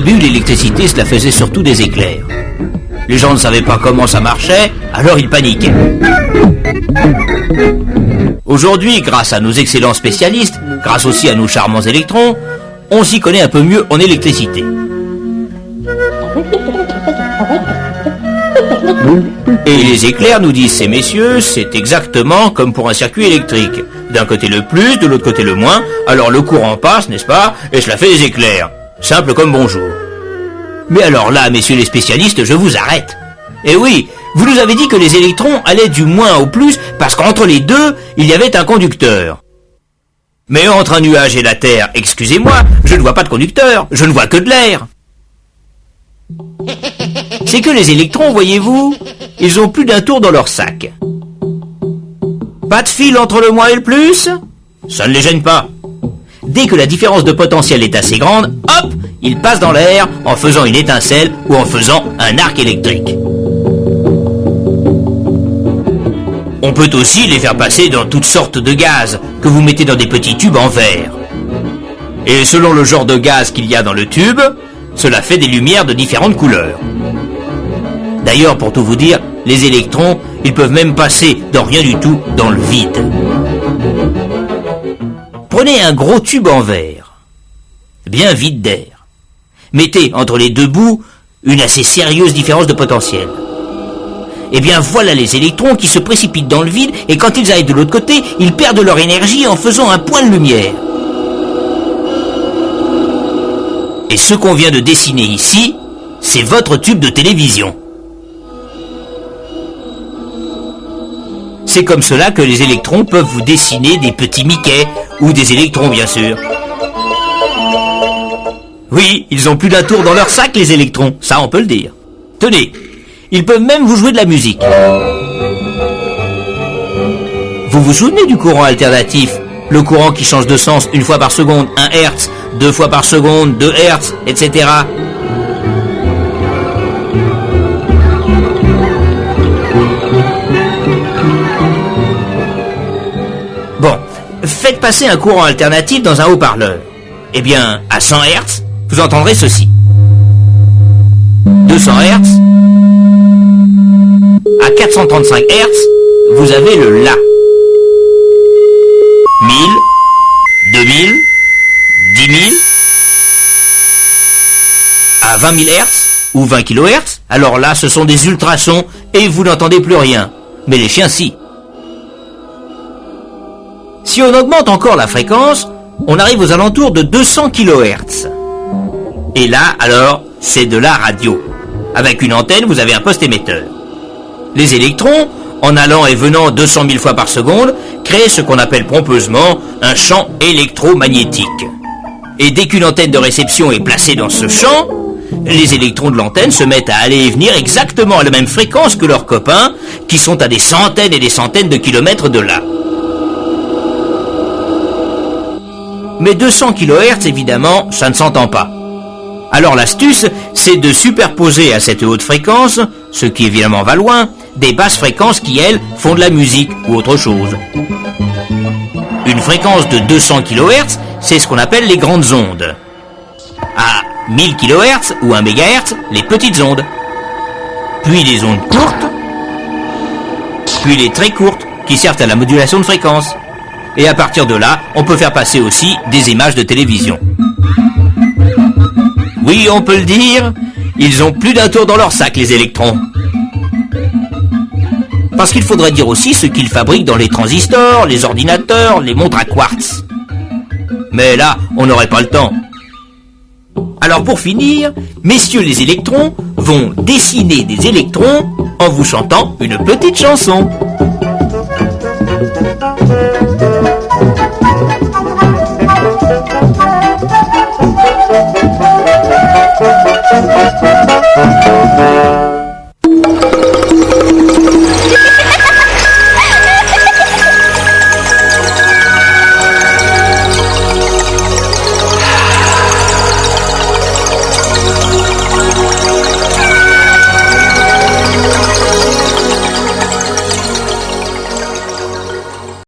début, l'électricité, cela faisait surtout des éclairs. Les gens ne savaient pas comment ça marchait, alors ils paniquaient. Aujourd'hui, grâce à nos excellents spécialistes, grâce aussi à nos charmants électrons, on s'y connaît un peu mieux en électricité. Et les éclairs, nous disent ces messieurs, c'est exactement comme pour un circuit électrique. D'un côté le plus, de l'autre côté le moins, alors le courant passe, n'est-ce pas, et cela fait des éclairs. Simple comme bonjour. Mais alors là, messieurs les spécialistes, je vous arrête. Eh oui, vous nous avez dit que les électrons allaient du moins au plus, parce qu'entre les deux, il y avait un conducteur. Mais entre un nuage et la Terre, excusez-moi, je ne vois pas de conducteur, je ne vois que de l'air. C'est que les électrons, voyez-vous, ils ont plus d'un tour dans leur sac. Pas de fil entre le moins et le plus, ça ne les gêne pas. Dès que la différence de potentiel est assez grande, hop, ils passent dans l'air en faisant une étincelle ou en faisant un arc électrique. On peut aussi les faire passer dans toutes sortes de gaz que vous mettez dans des petits tubes en verre. Et selon le genre de gaz qu'il y a dans le tube, cela fait des lumières de différentes couleurs. D'ailleurs, pour tout vous dire, les électrons, ils peuvent même passer dans rien du tout dans le vide. Prenez un gros tube en verre, bien vide d'air. Mettez entre les deux bouts une assez sérieuse différence de potentiel. Et bien voilà les électrons qui se précipitent dans le vide et quand ils arrivent de l'autre côté, ils perdent leur énergie en faisant un point de lumière. Et ce qu'on vient de dessiner ici, c'est votre tube de télévision. C'est comme cela que les électrons peuvent vous dessiner des petits Mickey, ou des électrons bien sûr. Oui, ils ont plus d'un tour dans leur sac les électrons, ça on peut le dire. Tenez, ils peuvent même vous jouer de la musique. Vous vous souvenez du courant alternatif? Le courant qui change de sens une fois par seconde, 1 Hertz, 2 fois par seconde, 2 Hertz, etc. Bon, faites passer un courant alternatif dans un haut-parleur. Eh bien, à 100 Hertz, vous entendrez ceci. 200 Hertz. À 435 Hertz, vous avez le La. 1000, 2000, 10 000. À 20 000 Hertz ou 20 kHz, alors là, ce sont des ultrasons et vous n'entendez plus rien. Mais les chiens, si. Si on augmente encore la fréquence, on arrive aux alentours de 200 kHz. Et là, alors, c'est de la radio. Avec une antenne, vous avez un poste émetteur. Les électrons, en allant et venant 200 000 fois par seconde, créent ce qu'on appelle pompeusement un champ électromagnétique. Et dès qu'une antenne de réception est placée dans ce champ, les électrons de l'antenne se mettent à aller et venir exactement à la même fréquence que leurs copains, qui sont à des centaines et des centaines de kilomètres de là. Mais 200 kHz, évidemment, ça ne s'entend pas. Alors l'astuce, c'est de superposer à cette haute fréquence, ce qui évidemment va loin, des basses fréquences qui, elles, font de la musique ou autre chose. Une fréquence de 200 kHz, c'est ce qu'on appelle les grandes ondes. À 1000 kHz ou 1 MHz, les petites ondes. Puis les ondes courtes, puis les très courtes, qui servent à la modulation de fréquence. Et à partir de là, on peut faire passer aussi des images de télévision. Oui, on peut le dire, ils ont plus d'un tour dans leur sac, les électrons. Parce qu'il faudrait dire aussi ce qu'ils fabriquent dans les transistors, les ordinateurs, les montres à quartz. Mais là, on n'aurait pas le temps. Alors pour finir, messieurs les électrons vont dessiner des électrons en vous chantant une petite chanson.